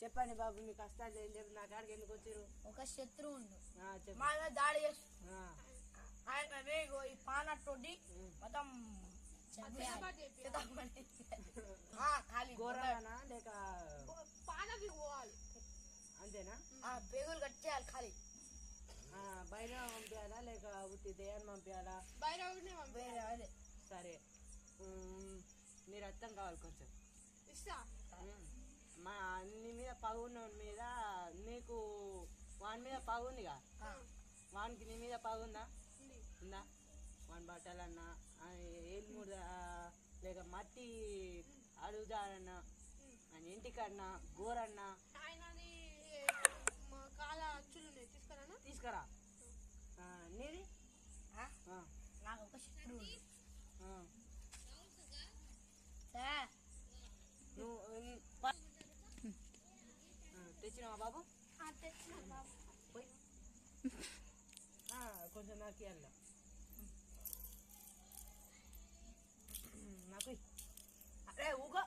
చెప్పండి బాబు, మీ కష్టాలు ఏం చెప్పి నా కాడికి ఎందుకు వచ్చారు? ఒక శత్రువు ఉండు చెప్పు. మా మీద దాడి చేసి ఆ, ఆయన ఈ పానట్టు మొత్తం ఖాళీ ఘోరమేనా లేక పానకి పోవాలి అంతేనా? పేగులు కట్టేయాలి ఖాళీ. బయట పంపించాలా లేక ఉత్తి దేయాన్ని పంపించాలా? వేరే అదే సరే, నీ రక్తం కావాలి కొంచెం. మా నీ మీద పగున్న మీద నీకు వాని మీద పగుందిగా, వానికి నీ మీద పగుందా? ఉందా? వాని బట్టలన్నా ఏళ్ళు మూడ లేక మట్టి అడుగుదారన్నా ఆయన ఇంటికన్నా గోరన్నా తీసుకురా. నీది నాకు ఒక శత్రువు నువ్వు తెచ్చినావా బాబు? పోయి కొంచెం నాకు ఇవ్వాలి, నాకు అరే ఊగో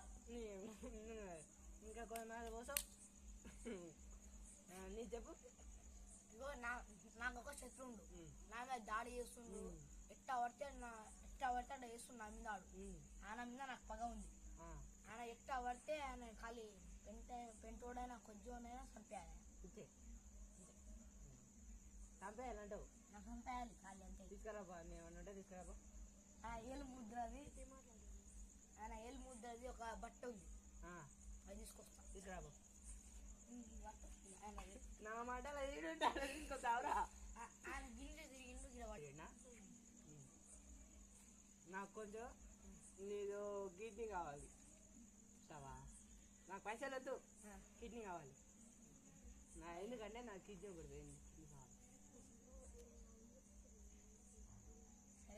ఇంకా కొంచెం మీద కోసం. నీ చెప్పు. ఇగో నాకు ఒక శత్రువు ఉండు, నా మీద దాడి చేస్తుండు. ఎట్టా పడితే అట్లా చేస్తుండు నా మీద. ఆయన మీద నాకు పగ ఉంది. ఆయన ఎట్టా పడితే ఆయన ఖాళీ పెంటోడైనా కొంచెమైనా చంపేయాలి. అంతే చంపేయాలంటావు? నాకు చంపేయాలి ఖాళీ అంతే. తీసుకురాబా, నేను ఉంటే తీసుకురాబా. ఏలు ముద్రది ఒక బట్ట ఉంది, అది తీసుకొస్తా. తీసుకురాబా. నా మాటలు తీసుకొస్తావురా? ఆయన గిన్నె తిరిగిండు గిడబడినా. నాకు కొంచెం నీదు కిడ్నీ కావాలి సవా. నాకు పైసలు వద్దు, కిడ్నీ కావాలి. ఎందుకంటే నాకు కిడ్నీ ఒకటి కిడ్నీ కావాలి.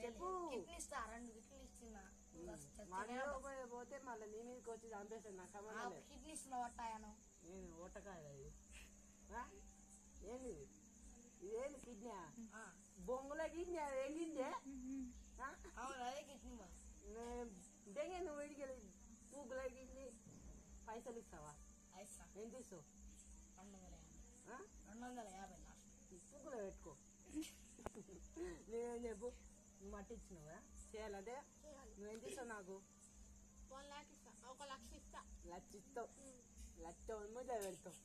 చెప్పు. కిడ్నీ ఇస్తా, 2 కిడ్నీ ఇస్తున్నా. పోతే మళ్ళీ నీ మీదకి వచ్చి చంపేస్తాను. నాకు సంబంధం లేదు. కిడ్నీ ఇస్తున్నా పట్టాయను. నేను ఓటకాయ ఏంది ఇదేంది కిడ్నీ? బొంగుల కిడ్నీ? ఏం కిడ్నీ? అదే కిడ్నీ దెంగే నువ్వు వీడికి పూగుల కిడ్నీ. పైసలు ఇస్తావా? ఎంత ఇస్తావు? 250 పూగులో పెట్టుకో. నేనేం చెప్పు, నువ్వు మట్టి ఇచ్చినావా? చేయాలంటే నువ్వెంత ఇస్తావు నాకు? 1,00,000 ఇస్తా. 1,00,000 ఇస్తావు? 1,00,000 ముద్ద పెడతావు.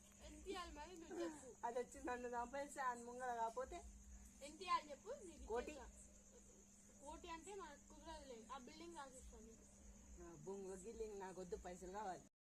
అది వచ్చి నన్ను చంపేస్తే అని ముంగల కాకపోతే చెప్పు. కోటి అంటే మనకు కుదరదు. ఆ బిల్డింగ్ రాసిస్తాను. బొంగు గిల్లింగ్ నాకు వద్దు, పైసలు కావాలి.